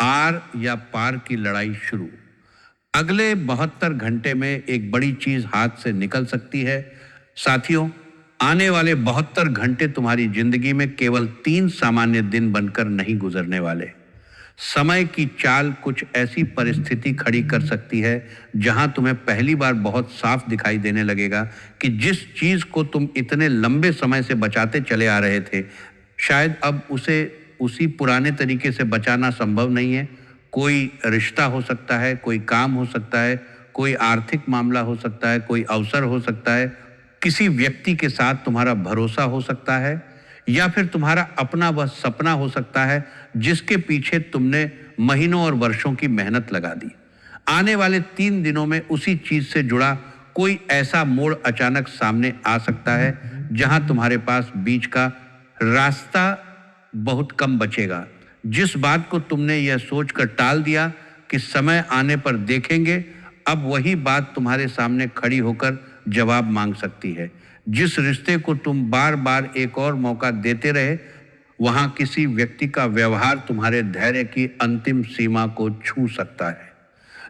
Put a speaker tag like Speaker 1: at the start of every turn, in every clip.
Speaker 1: Are या पार की लड़ाई शुरू। अगले 72 घंटे में एक बड़ी चीज हाथ से निकल सकती है। साथियों, आने वाले 72 घंटे तुम्हारी जिंदगी में केवल 3 सामान्य दिन बनकर नहीं गुजरने वाले। समय की चाल कुछ ऐसी परिस्थिति खड़ी कर सकती है जहां तुम्हें पहली बार बहुत साफ दिखाई देने लगेगा कि जिस चीज को तुम इतने लंबे समय से बचाते चले आ रहे थे, शायद अब उसे उसी पुराने तरीके से बचाना संभव नहीं है। कोई रिश्ता हो सकता है, कोई काम हो सकता है, कोई आर्थिक मामला हो सकता है, कोई अवसर हो सकता है, किसी व्यक्ति के साथ तुम्हारा भरोसा हो सकता है, या फिर तुम्हारा अपना वह सपना हो सकता है जिसके पीछे तुमने महीनों और वर्षों की मेहनत लगा दी। आने वाले 3 दिनों में उसी चीज से जुड़ा कोई ऐसा मोड़ अचानक सामने आ सकता है जहां तुम्हारे पास बीच का रास्ता बहुत कम बचेगा। जिस बात को तुमने यह सोचकर टाल दिया कि समय आने पर देखेंगे, अब वही बात तुम्हारे सामने खड़ी होकर जवाब मांग सकती है। जिस रिश्ते को तुम बार बार एक और मौका देते रहे, वहां किसी व्यक्ति का व्यवहार तुम्हारे धैर्य की अंतिम सीमा को छू सकता है।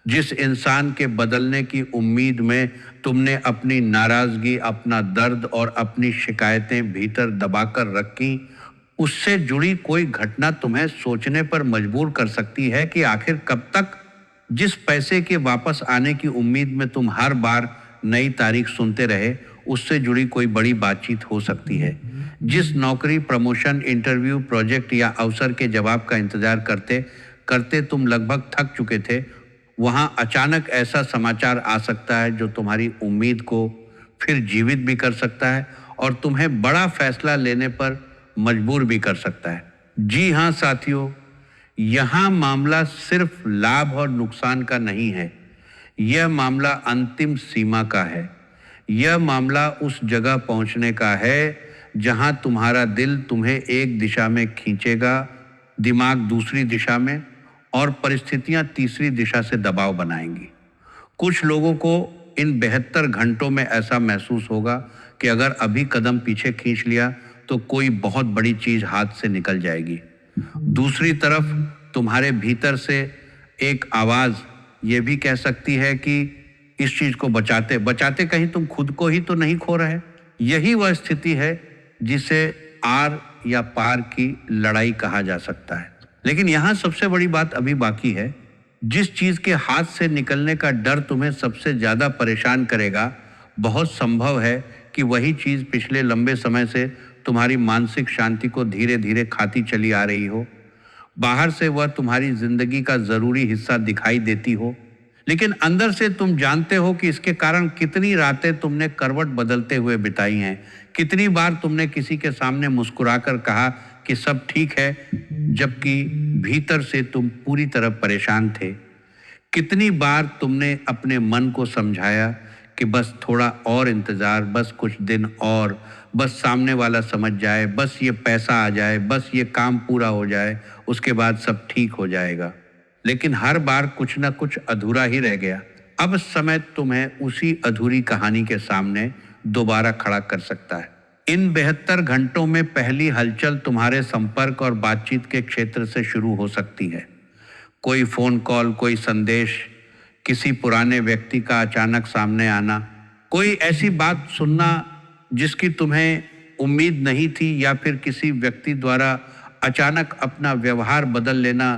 Speaker 1: जिस इंसान के बदलने की उम्मीद में तुमने अपनी नाराजगी, अपना दर्द और अपनी शिकायतें भीतर दबाकर रखी, उससे जुड़ी कोई घटना तुम्हें सोचने पर मजबूर कर सकती है कि आखिर कब तक। जिस पैसे के वापस आने की उम्मीद में तुम हर बार नई तारीख सुनते रहे, उससे जुड़ी कोई बड़ी बातचीत हो सकती है। जिस नौकरी, प्रमोशन, इंटरव्यू, प्रोजेक्ट या अवसर के जवाब का इंतजार करते करते तुम लगभग थक चुके थे, वहां अचानक ऐसा समाचार आ सकता है जो तुम्हारी उम्मीद को फिर जीवित भी कर सकता है और तुम्हें बड़ा फैसला लेने पर मजबूर भी कर सकता है। जी हाँ साथियों, यहाँ मामला सिर्फ लाभ और नुकसान का नहीं है। यह मामला अंतिम सीमा का है। यह मामला उस जगह पहुंचने का है जहां तुम्हारा दिल तुम्हें एक दिशा में खींचेगा, दिमाग दूसरी दिशा में, और परिस्थितियां तीसरी दिशा से दबाव बनाएंगी। कुछ लोगों को इन 72 घंटों में ऐसा महसूस होगा कि अगर अभी कदम पीछे खींच लिया तो कोई बहुत बड़ी चीज हाथ से निकल जाएगी। दूसरी तरफ तुम्हारे भीतर से एक आवाज ये भी कह सकती है कि इस चीज को बचाते बचाते कहीं तुम खुद को ही तो नहीं खो रहे। यही वह स्थिति है जिसे आर या पार की लड़ाई कहा जा सकता है। लेकिन यहाँ सबसे बड़ी बात अभी बाकी है। जिस चीज के हाथ से निकलने का डर तुम्हें सबसे ज्यादा परेशान करेगा, बहुत संभव है कि वही चीज पिछले लंबे समय से तुम्हारी मानसिक शांति को धीरे धीरे खाती चली आ रही हो। बाहर से वह तुम्हारी जिंदगी का जरूरी हिस्सा दिखाई देती हो, लेकिन अंदर से तुम जानते हो कि इसके कारण कितनी रातें तुमने करवट बदलते हुए बिताई हैं, कितनी बार तुमने किसी के सामने मुस्कुराकर कहा कि सब ठीक है, जबकि भीतर से तुम पूरी तरह परेशान थे। कितनी बार तुमने अपने मन को समझाया कि बस थोड़ा और इंतजार, बस कुछ दिन और, बस सामने वाला समझ जाए, बस ये पैसा आ जाए, बस ये काम पूरा हो जाए, उसके बाद सब ठीक हो जाएगा। लेकिन हर बार कुछ ना कुछ अधूरा ही रह गया। अब समय तुम्हें उसी अधूरी कहानी के सामने दोबारा खड़ा कर सकता है। इन 72 घंटों में पहली हलचल तुम्हारे संपर्क और बातचीत के क्षेत्र से शुरू हो सकती है। कोई फोन कॉल, कोई संदेश, किसी पुराने व्यक्ति का अचानक सामने आना, कोई ऐसी बात सुनना जिसकी तुम्हें उम्मीद नहीं थी, या फिर किसी व्यक्ति द्वारा अचानक अपना व्यवहार बदल लेना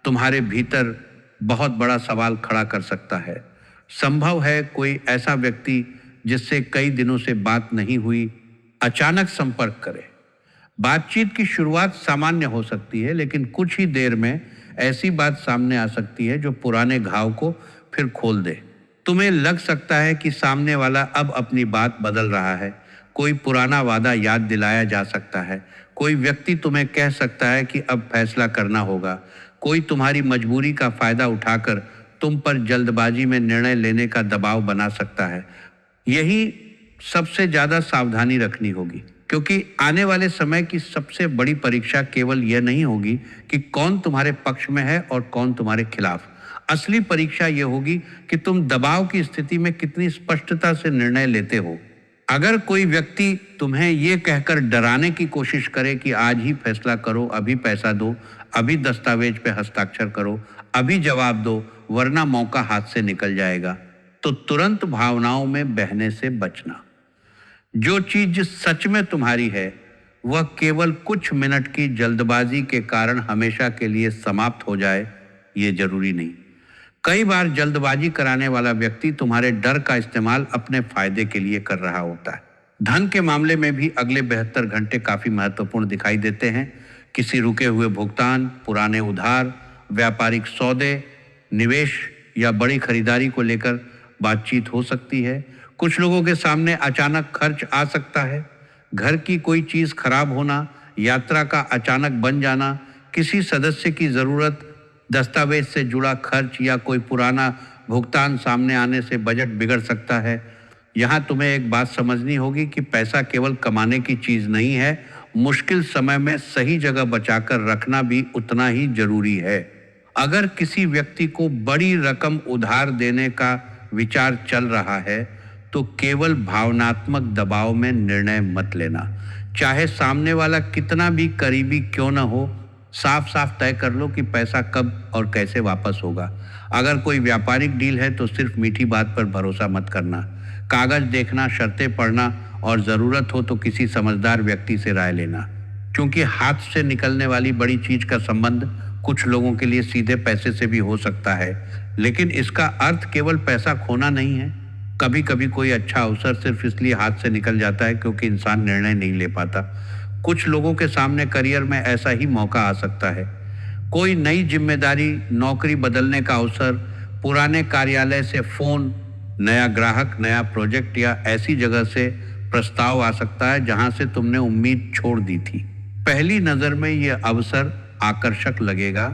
Speaker 1: तुम्हारे भीतर बहुत बड़ा सवाल खड़ा कर सकता है। संभव है कोई ऐसा व्यक्ति जिससे कई दिनों से बात नहीं हुई अचानक संपर्क करे। बातचीत की शुरुआत सामान्य हो सकती है, लेकिन कुछ ही देर में ऐसी बात सामने आ सकती है जो पुराने घाव को फिर खोल दे। तुम्हें लग सकता है कि सामने वाला अब अपनी बात बदल रहा है। कोई पुराना वादा याद दिलाया जा सकता है। कोई व्यक्ति तुम्हें कह सकता है कि अब फैसला करना होगा। कोई तुम्हारी मजबूरी का फायदा उठाकर तुम पर जल्दबाजी में निर्णय लेने का दबाव बना सकता है। यही सबसे ज्यादा सावधानी रखनी होगी, क्योंकि आने वाले समय की सबसे बड़ी परीक्षा केवल यह नहीं होगी कि कौन तुम्हारे पक्ष में है और कौन तुम्हारे खिलाफ। असली परीक्षा यह होगी कि तुम दबाव की स्थिति में कितनी स्पष्टता से निर्णय लेते हो। अगर कोई व्यक्ति तुम्हें ये कहकर डराने की कोशिश करे कि आज ही फैसला करो, अभी पैसा दो, अभी दस्तावेज पे हस्ताक्षर करो, अभी जवाब दो, वरना मौका हाथ से निकल जाएगा। तो तुरंत भावनाओं में बहने से बचना। जो चीज सच में तुम्हारी है वह केवल कुछ मिनट की जल्दबाजी के कारण हमेशा के लिए समाप्त हो जाए, ये जरूरी नहीं। कई बार जल्दबाजी कराने वाला व्यक्ति तुम्हारे डर का इस्तेमाल अपने फायदे के लिए कर रहा होता है। धन के मामले में भी अगले 72 घंटे काफी महत्वपूर्ण दिखाई देते हैं। किसी रुके हुए भुगतान, पुराने उधार, व्यापारिक सौदे, निवेश या बड़ी खरीदारी को लेकर बातचीत हो सकती है। कुछ लोगों के सामने अचानक खर्च आ सकता है। घर की कोई चीज खराब होना, यात्रा का अचानक बन जाना, किसी सदस्य की जरूरत, दस्तावेज से जुड़ा खर्च या कोई पुराना भुगतान सामने आने से बजट बिगड़ सकता है। यहाँ तुम्हें एक बात समझनी होगी कि पैसा केवल कमाने की चीज नहीं है, मुश्किल समय में सही जगह बचाकर रखना भी उतना ही जरूरी है। अगर किसी व्यक्ति को बड़ी रकम उधार देने का विचार चल रहा है तो केवल भावनात्मक दबाव में निर्णय मत लेना। चाहे सामने वाला कितना भी करीबी क्यों न हो, साफ साफ तय कर लो कि पैसा कब और कैसे वापस होगा। अगर कोई व्यापारिक डील है तो सिर्फ मीठी बात पर भरोसा मत करना। कागज देखना, शर्तें पढ़ना और ज़रूरत हो तो किसी समझदार व्यक्ति से राय लेना। क्योंकि हाथ से निकलने वाली बड़ी चीज का संबंध कुछ लोगों के लिए सीधे पैसे से भी हो सकता है, लेकिन इसका अर्थ केवल पैसा खोना नहीं है। कभी कभी कोई अच्छा अवसर सिर्फ इसलिए हाथ से निकल जाता है क्योंकि इंसान निर्णय नहीं ले पाता। कुछ लोगों के सामने करियर में ऐसा ही मौका आ सकता है। कोई नई जिम्मेदारी, नौकरी बदलने का अवसर, पुराने कार्यालय से फोन, नया ग्राहक, नया प्रोजेक्ट या ऐसी जगह से प्रस्ताव आ सकता है जहां से तुमने उम्मीद छोड़ दी थी। पहली नजर में यह अवसर आकर्षक लगेगा,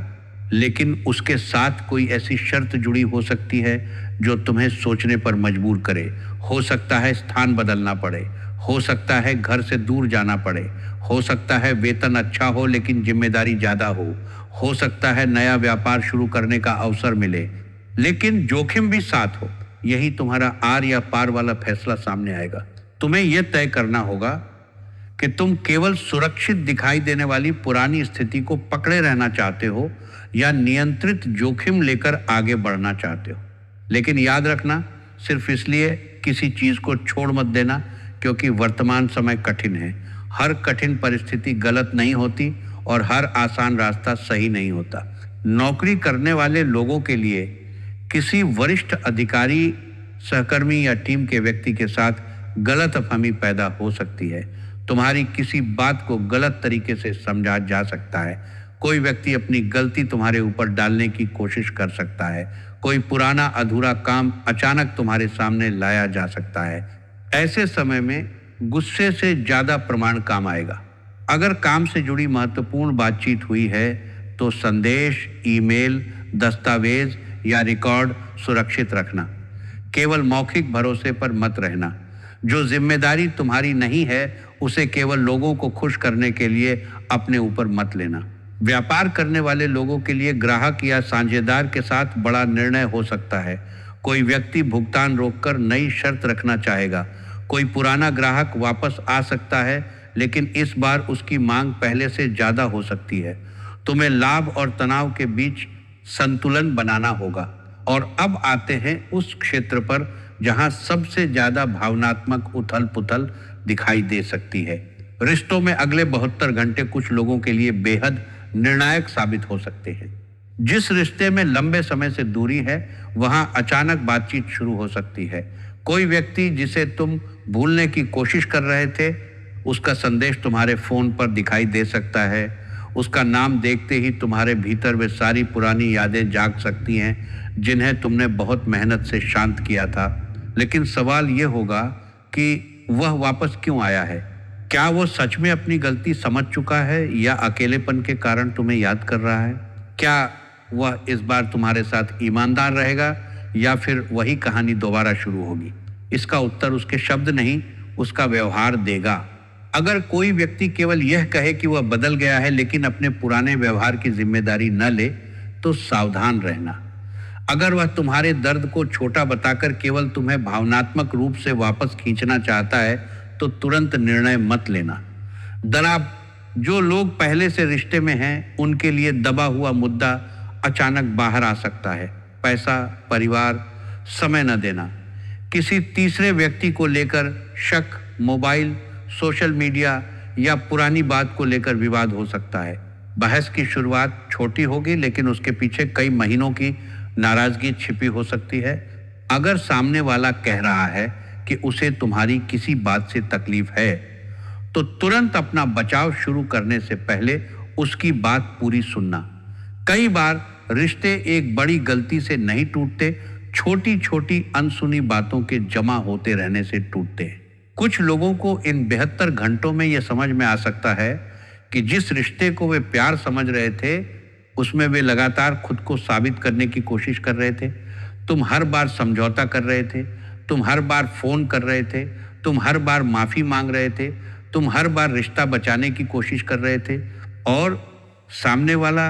Speaker 1: लेकिन उसके साथ कोई ऐसी शर्त जुड़ी हो सकती है जो तुम्हें सोचने पर मजबूर करे। हो सकता है स्थान बदलना पड़े, हो सकता है घर से दूर जाना पड़े, हो सकता है वेतन अच्छा हो लेकिन जिम्मेदारी ज्यादा हो सकता है नया व्यापार शुरू करने का अवसर मिले लेकिन जोखिम भी साथ हो। यही तुम्हारा आर या पार वाला फैसला सामने आएगा। तुम्हें यह तय करना होगा कि तुम केवल सुरक्षित दिखाई देने वाली पुरानी स्थिति को पकड़े रहना चाहते हो या नियंत्रित जोखिम लेकर आगे बढ़ना चाहते हो। लेकिन याद रखना, सिर्फ इसलिए किसी चीज को छोड़ मत देना क्योंकि वर्तमान समय कठिन है। हर कठिन परिस्थिति गलत नहीं होती और हर आसान रास्ता सही नहीं होता। नौकरी करने वाले लोगों के लिए किसी वरिष्ठ अधिकारी, सहकर्मी या टीम के व्यक्ति के साथ गलतफहमी पैदा हो सकती है। तुम्हारी किसी बात को गलत तरीके से समझा जा सकता है। कोई व्यक्ति अपनी गलती तुम्हारे ऊपर डालने की कोशिश कर सकता है। कोई पुराना अधूरा काम अचानक तुम्हारे सामने लाया जा सकता है। ऐसे समय में गुस्से से ज्यादा प्रमाण काम आएगा। अगर काम से जुड़ी महत्वपूर्ण बातचीत हुई है तो संदेश, ईमेल, दस्तावेज या रिकॉर्ड सुरक्षित रखना। केवल मौखिक भरोसे पर मत रहना। जो जिम्मेदारी तुम्हारी नहीं है उसे केवल लोगों को खुश करने के लिए अपने ऊपर मत लेना। व्यापार करने वाले लोगों के लिए ग्राहक या साझेदार के साथ बड़ा निर्णय हो सकता है। कोई व्यक्ति भुगतान रोककर नई शर्त रखना चाहेगा। कोई पुराना ग्राहक वापस आ सकता है लेकिन इस बार उसकी मांग पहले से ज्यादा हो सकती है। तुम्हें लाभ और तनाव के बीच संतुलन बनाना होगा। और अब आते हैं उस क्षेत्र पर जहां सबसे ज्यादा भावनात्मक उथल पुथल दिखाई दे सकती है। रिश्तों में अगले 72 घंटे कुछ लोगों के लिए बेहद निर्णायक साबित हो सकते हैं। जिस रिश्ते में लंबे समय से दूरी है वहां अचानक बातचीत शुरू हो सकती है। कोई व्यक्ति जिसे तुम भूलने की कोशिश कर रहे थे, उसका संदेश तुम्हारे फोन पर दिखाई दे सकता है। उसका नाम देखते ही तुम्हारे भीतर वे सारी पुरानी यादें जाग सकती हैं जिन्हें तुमने बहुत मेहनत से शांत किया था। लेकिन सवाल यह होगा कि वह वापस क्यों आया है। क्या वो सच में अपनी गलती समझ चुका है या अकेलेपन के कारण तुम्हें याद कर रहा है? क्या वह इस बार तुम्हारे साथ ईमानदार रहेगा या फिर वही कहानी दोबारा शुरू होगी? इसका उत्तर उसके शब्द नहीं, उसका व्यवहार देगा। अगर कोई व्यक्ति केवल यह कहे कि वह बदल गया है लेकिन अपने पुराने व्यवहार की जिम्मेदारी न ले तो सावधान रहना। अगर वह तुम्हारे दर्द को छोटा बताकर केवल तुम्हें भावनात्मक रूप से वापस खींचना चाहता है तो तुरंत निर्णय मत लेना। जो लोग पहले से रिश्ते में हैं उनके लिए दबा हुआ मुद्दा अचानक बाहर आ सकता है। पैसा, परिवार, समय न देना। किसी तीसरे व्यक्ति को लेकर शक, मोबाइल, सोशल मीडिया या पुरानी बात को लेकर विवाद हो सकता है। बहस की शुरुआत छोटी होगी लेकिन उसके पीछे कई महीनों की नाराजगी छिपी हो सकती है। अगर सामने वाला कह रहा है कि उसे तुम्हारी किसी बात से तकलीफ है तो तुरंत अपना बचाव शुरू करने से पहले उसकी बात पूरी सुनना। कई बार रिश्ते एक बड़ी गलती से नहीं टूटते, छोटी छोटी अनसुनी बातों के जमा होते रहने से टूटते हैं। कुछ लोगों को इन 72 घंटों में यह समझ में आ सकता है कि जिस रिश्ते को वे प्यार समझ रहे थे उसमें वे लगातार खुद को साबित करने की कोशिश कर रहे थे। तुम हर बार समझौता कर रहे थे, तुम हर बार फोन कर रहे थे, तुम हर बार माफी मांग रहे थे, तुम हर बार रिश्ता बचाने की कोशिश कर रहे थे और सामने वाला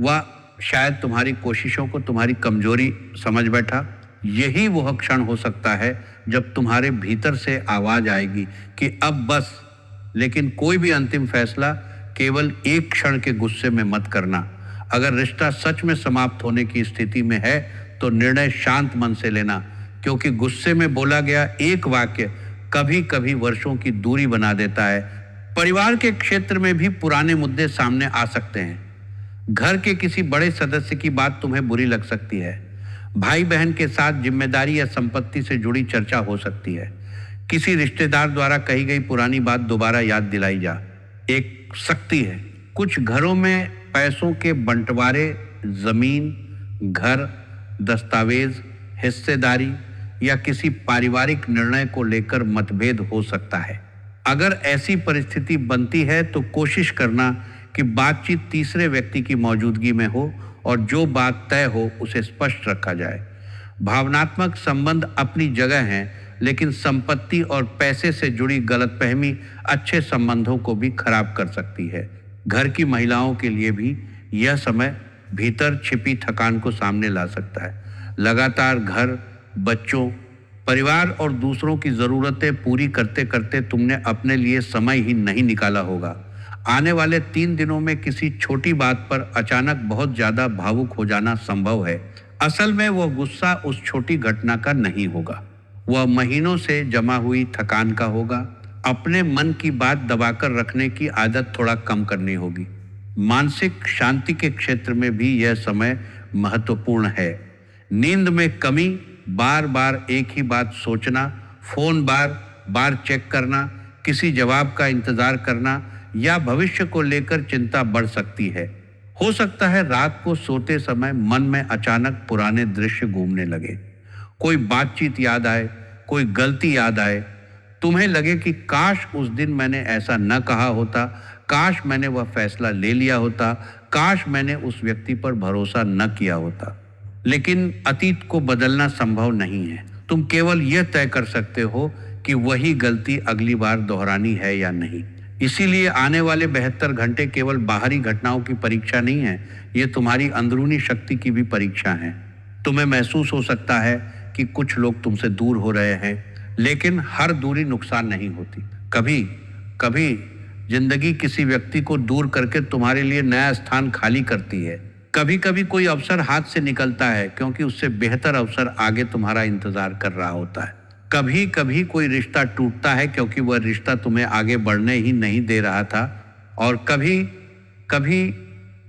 Speaker 1: वह शायद तुम्हारी कोशिशों को तुम्हारी कमजोरी समझ बैठा। यही वह क्षण हो सकता है जब तुम्हारे भीतर से आवाज आएगी कि अब बस। लेकिन कोई भी अंतिम फैसला केवल एक क्षण के गुस्से में मत करना। अगर रिश्ता सच में समाप्त होने की स्थिति में है तो निर्णय शांत मन से लेना, क्योंकि गुस्से में बोला गया एक वाक्य कभी कभी वर्षों की दूरी बना देता है। परिवार के क्षेत्र में भी पुराने मुद्दे सामने आ सकते हैं। घर के किसी बड़े सदस्य की बात तुम्हें बुरी लग सकती है। भाई बहन के साथ जिम्मेदारी या संपत्ति से जुड़ी चर्चा हो सकती है। किसी रिश्तेदार द्वारा कही गई पुरानी बात दोबारा याद दिलाई जा एक सकती है। कुछ घरों में पैसों के बंटवारे, जमीन, घर, दस्तावेज, हिस्सेदारी या किसी पारिवारिक निर्णय को लेकर मतभेद हो सकता है। अगर ऐसी परिस्थिति बनती है तो कोशिश करना कि बातचीत तीसरे व्यक्ति की मौजूदगी में हो और जो बात तय हो उसे स्पष्ट रखा जाए। भावनात्मक संबंध अपनी जगह हैं, लेकिन संपत्ति और पैसे से जुड़ी गलतफहमी अच्छे संबंधों को भी खराब कर सकती है। घर की महिलाओं के लिए भी यह समय भीतर छिपी थकान को सामने ला सकता है। लगातार घर, बच्चों, परिवार और दूसरों की ज़रूरतें पूरी करते करते तुमने अपने लिए समय ही नहीं निकाला होगा। आने वाले 3 दिनों में किसी छोटी बात पर अचानक बहुत ज़्यादा भावुक हो जाना संभव है। असल में वह गुस्सा उस छोटी घटना का नहीं होगा, वह महीनों से जमा हुई थकान का होगा। अपने मन की बात दबाकर रखने की आदत थोड़ा कम करनी होगी। मानसिक शांति के क्षेत्र में भी यह समय महत्वपूर्ण है। नींद में कमी, बार बार एक ही बात सोचना, फोन बार बार चेक करना, किसी जवाब का इंतजार करना या भविष्य को लेकर चिंता बढ़ सकती है। हो सकता है रात को सोते समय मन में अचानक पुराने दृश्य घूमने लगे, कोई बातचीत याद आए, कोई गलती याद आए। तुम्हें लगे कि काश उस दिन मैंने ऐसा न कहा होता, काश मैंने वह फैसला ले लिया होता, काश मैंने उस व्यक्ति पर भरोसा न किया होता। लेकिन अतीत को बदलना संभव नहीं है। तुम केवल यह तय कर सकते हो कि वही गलती अगली बार दोहरानी है या नहीं। इसीलिए आने वाले 72 घंटे केवल बाहरी घटनाओं की परीक्षा नहीं है, ये तुम्हारी अंदरूनी शक्ति की भी परीक्षा है। तुम्हें महसूस हो सकता है कि कुछ लोग तुमसे दूर हो रहे हैं, लेकिन हर दूरी नुकसान नहीं होती। कभी कभी जिंदगी किसी व्यक्ति को दूर करके तुम्हारे लिए नया स्थान खाली करती है। कभी कभी कोई अवसर हाथ से निकलता है क्योंकि उससे बेहतर अवसर आगे तुम्हारा इंतजार कर रहा होता है। कभी कभी कोई रिश्ता टूटता है क्योंकि वह रिश्ता तुम्हें आगे बढ़ने ही नहीं दे रहा था। और कभी कभी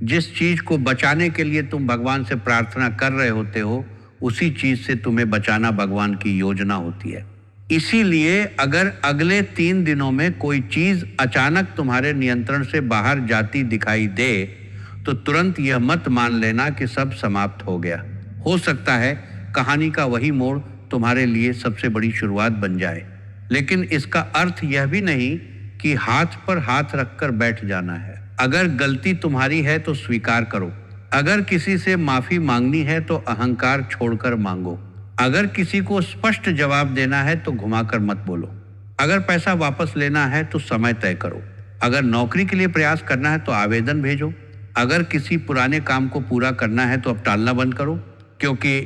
Speaker 1: जिस चीज को बचाने के लिए तुम भगवान से प्रार्थना कर रहे होते हो, उसी चीज से तुम्हें बचाना भगवान की योजना होती है। इसीलिए अगर अगले 3 दिनों में कोई चीज अचानक तुम्हारे नियंत्रण से बाहर जाती दिखाई दे तो तुरंत यह मत मान लेना कि सब समाप्त हो गया। हो सकता है कहानी का वही मोड़ तुम्हारे लिए सबसे बड़ी शुरुआत बन जाए, लेकिन इसका अर्थ यह भी नहीं कि हाथ पर हाथ रखकर बैठ जाना है। अगर गलती तुम्हारी है तो स्वीकार करो। अगर किसी से माफी मांगनी है तो अहंकार छोड़कर मांगो। अगर किसी को स्पष्ट जवाब देना है तो घुमाकर मत बोलो। अगर पैसा वापस लेना है तो समय तय करो। अगर नौकरी के लिए प्रयास करना है तो आवेदन भेजो। अगर किसी पुराने काम को पूरा करना है तो अब टालना बंद करो, क्योंकि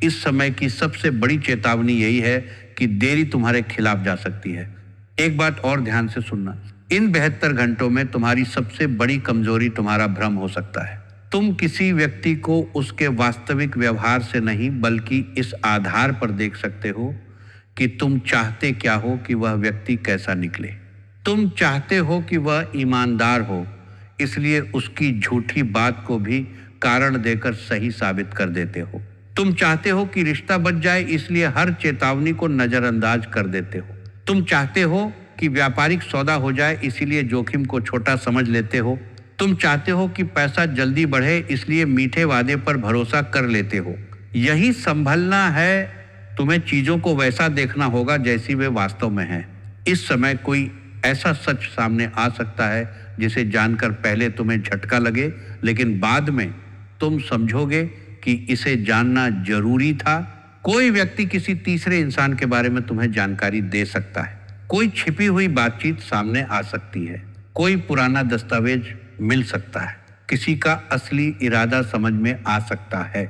Speaker 1: इस समय की सबसे बड़ी चेतावनी यही है कि देरी तुम्हारे खिलाफ जा सकती है। एक बात और ध्यान से सुनना, इन 72 घंटों में तुम्हारी सबसे बड़ी कमजोरी तुम्हारा भ्रम हो सकता है। तुम किसी व्यक्ति को उसके वास्तविक व्यवहार से नहीं बल्कि इस आधार पर देख सकते हो कि तुम चाहते क्या हो कि वह व्यक्ति कैसा निकले। तुम चाहते हो कि वह ईमानदार हो, इसलिए उसकी झूठी बात को भी कारण देकर सही साबित कर देते हो। तुम चाहते हो कि रिश्ता बच जाए, इसलिए हर चेतावनी को नजरअंदाज कर देते हो। तुम चाहते हो कि व्यापारिक सौदा हो जाए, इसीलिए जोखिम को छोटा समझ लेते हो। तुम चाहते हो कि पैसा जल्दी बढ़े, इसलिए मीठे वादे पर भरोसा कर लेते हो। यही संभलना है। तुम्हें चीजों को वैसा देखना होगा जैसी वे वास्तव में हैं। इस समय कोई ऐसा सच सामने आ सकता है जिसे जानकर पहले तुम्हें झटका लगे, लेकिन बाद में तुम समझोगे कि इसे जानना जरूरी था। कोई व्यक्ति किसी तीसरे इंसान के बारे में तुम्हें जानकारी दे सकता है। कोई छिपी हुई बातचीत सामने आ सकती है। कोई पुराना दस्तावेज मिल सकता है। किसी का असली इरादा समझ में आ सकता है,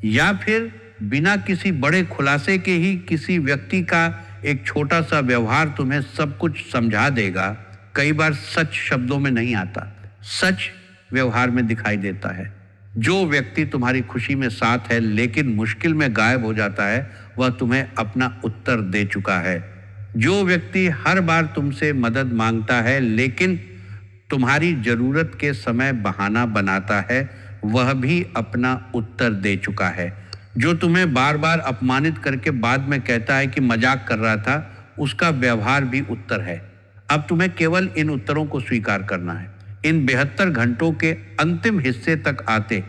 Speaker 1: या फिर बिना किसी बड़े खुलासे के ही किसी व्यक्ति का एक छोटा सा व्यवहार तुम्हें सब कुछ समझा देगा। कई बार सच शब्दों में नहीं आता, सच व्यवहार में दिखाई देता है। जो व्यक्ति तुम्हारी खुशी में साथ है लेकिन मुश्किल में गायब हो जाता है, वह तुम्हें अपना उत्तर दे चुका है। जो व्यक्ति हर बार तुमसे मदद मांगता है लेकिन तुम्हारी जरूरत के समय बहाना बनाता है, वह भी अपना उत्तर दे चुका है। जो तुम्हें बार बार अपमानित करके बाद में कहता है कि मजाक कर रहा था, उसका व्यवहार भी उत्तर है। अब तुम्हें केवल इन उत्तरों को स्वीकार करना है। इन 72 घंटों के अंतिम हिस्से तक आते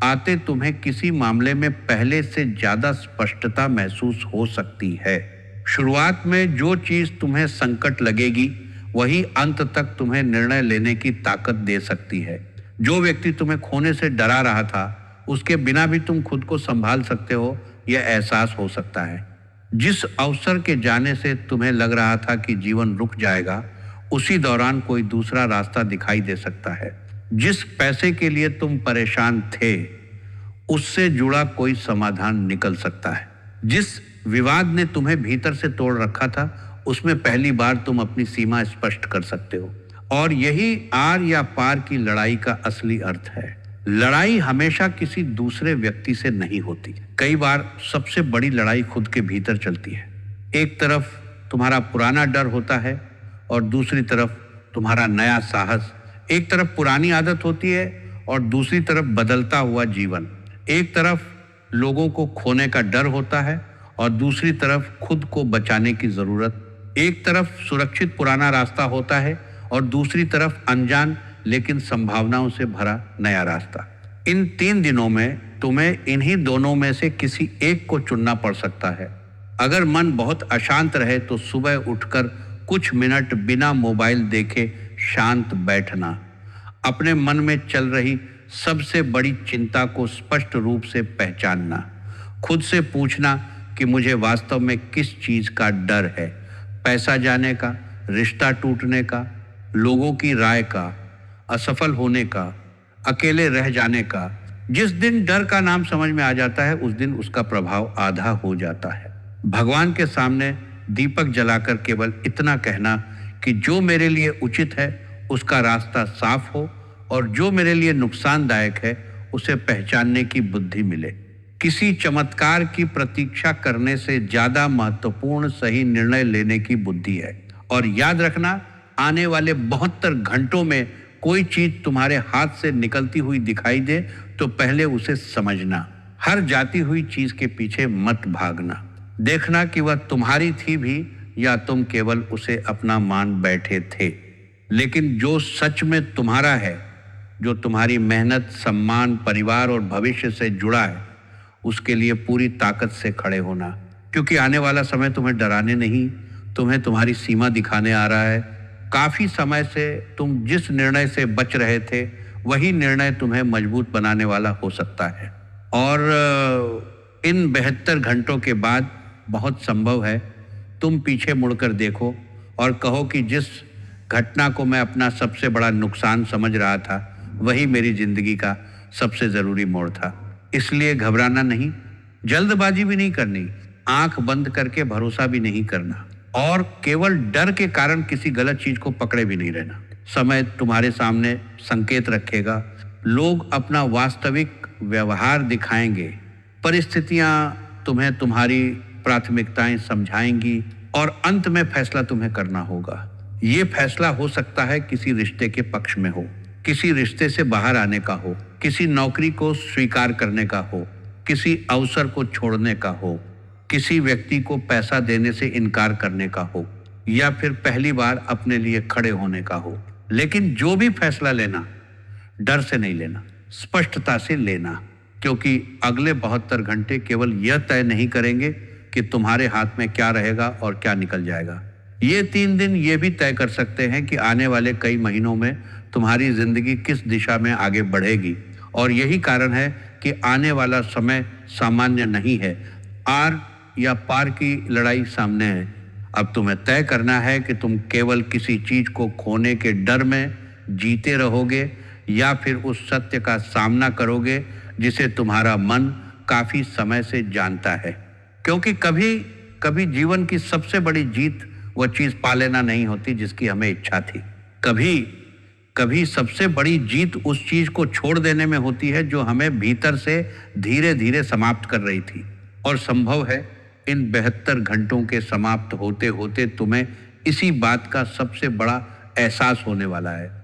Speaker 1: आते तुम्हें किसी मामले में पहले से ज्यादा स्पष्टता महसूस हो सकती है। शुरुआत में जो चीज तुम्हें संकट लगेगी, वही अंत तक तुम्हें निर्णय लेने की ताकत दे सकती है। जो व्यक्ति तुम्हें खोने से डरा रहा था, उसके बिना भी तुम खुद को संभाल सकते हो, यह एहसास हो सकता है। जिस अवसर के जाने से तुम्हें लग रहा था कि जीवन रुक जाएगा, उसी दौरान कोई दूसरा रास्ता दिखाई दे सकता है। जिस पैसे के लिए तुम परेशान थे, उससे जुड़ा कोई समाधान निकल सकता है। जिस विवाद ने तुम्हें भीतर से तोड़ रखा था, उसमें पहली बार तुम अपनी सीमा स्पष्ट कर सकते हो। और यही आर या पार की लड़ाई का असली अर्थ है। लड़ाई हमेशा किसी दूसरे व्यक्ति से नहीं होती। कई बार सबसे बड़ी लड़ाई खुद के भीतर चलती है। एक तरफ तुम्हारा पुराना डर होता है और दूसरी तरफ तुम्हारा नया साहस। एक तरफ पुरानी आदत होती है और दूसरी तरफ बदलता हुआ जीवन। एक तरफ लोगों को खोने का डर होता है और दूसरी तरफ खुद को बचाने की जरूरत। एक तरफ सुरक्षित पुराना रास्ता होता है और दूसरी तरफ अनजान लेकिन संभावनाओं से भरा नया रास्ता। इन 3 दिनों में तुम्हें इन्हीं दोनों में से किसी एक को चुनना पड़ सकता है। अगर मन बहुत अशांत रहे तो सुबह उठकर कुछ मिनट बिना मोबाइल देखे शांत बैठना, अपने मन में चल रही सबसे बड़ी चिंता को स्पष्ट रूप से पहचानना, खुद से पूछना कि मुझे वास्तव में किस चीज का डर है। पैसा जाने का, रिश्ता टूटने का, लोगों की राय का, असफल होने का, अकेले रह जाने का। जिस दिन डर का नाम समझ में आ जाता है, उस दिन उसका प्रभाव आधा हो जाता है। भगवान के सामने दीपक जलाकर केवल इतना कहना कि जो मेरे लिए उचित है उसका रास्ता साफ हो और जो मेरे लिए नुकसानदायक है उसे पहचानने की बुद्धि मिले। किसी चमत्कार की प्रतीक्षा करने से ज्यादा महत्वपूर्ण सही निर्णय लेने की बुद्धि है। और याद रखना, आने वाले 72 घंटों में कोई चीज तुम्हारे हाथ से निकलती हुई दिखाई दे तो पहले उसे समझना। हर जाती हुई चीज के पीछे मत भागना। देखना कि वह तुम्हारी थी भी या तुम केवल उसे अपना मान बैठे थे। लेकिन जो सच में तुम्हारा है, जो तुम्हारी मेहनत, सम्मान, परिवार और भविष्य से जुड़ा है, उसके लिए पूरी ताकत से खड़े होना। क्योंकि आने वाला समय तुम्हें डराने नहीं, तुम्हें तुम्हारी सीमा दिखाने आ रहा है। काफी समय से तुम जिस निर्णय से बच रहे थे, वही निर्णय तुम्हें मजबूत बनाने वाला हो सकता है। और इन 72 घंटों के बाद बहुत संभव है तुम पीछे मुड़कर देखो और कहो कि जिस घटना को मैं अपना सबसे बड़ा नुकसान समझ रहा था, वही मेरी जिंदगी का सबसे जरूरी मोड़ था। इसलिए घबराना नहीं, जल्दबाजी भी नहीं करनी, आंख बंद करके भरोसा भी नहीं करना और केवल डर के कारण किसी गलत चीज को पकड़े भी नहीं रहना। समय तुम्हारे सामने संकेत रखेगा। लोग अपना वास्तविक व्यवहार दिखाएंगे। परिस्थितियां तुम्हें तुम्हारी प्राथमिकताएं समझाएंगी और अंत में फैसला तुम्हें करना होगा। ये फैसला हो सकता है किसी रिश्ते के पक्ष में हो, किसी रिश्ते से बाहर आने का हो, किसी नौकरी को स्वीकार करने का हो, किसी अवसर को छोड़ने का हो, किसी व्यक्ति को पैसा देने से इनकार करने का हो, या फिर पहली बार अपने लिए खड़े होने का हो। लेकिन जो भी फैसला लेना, डर से नहीं लेना, स्पष्टता से लेना, क्योंकि अगले 72 घंटे केवल यह तय नहीं करेंगे कि तुम्हारे हाथ में क्या रहेगा और क्या निकल जाएगा। ये 3 दिन ये भी तय कर सकते हैं कि आने वाले कई महीनों में तुम्हारी जिंदगी किस दिशा में आगे बढ़ेगी। और यही कारण है कि आने वाला समय सामान्य नहीं है। आर या पार की लड़ाई सामने है। अब तुम्हें तय करना है कि तुम केवल किसी चीज को खोने के डर में जीते रहोगे या फिर उस सत्य का सामना करोगे जिसे तुम्हारा मन काफी समय से जानता है। क्योंकि कभी कभी जीवन की सबसे बड़ी जीत वह चीज पा लेना नहीं होती जिसकी हमें इच्छा थी। कभी कभी सबसे बड़ी जीत उस चीज को छोड़ देने में होती है जो हमें भीतर से धीरे धीरे समाप्त कर रही थी। और संभव है इन 72 घंटों के समाप्त होते होते तुम्हें इसी बात का सबसे बड़ा एहसास होने वाला है।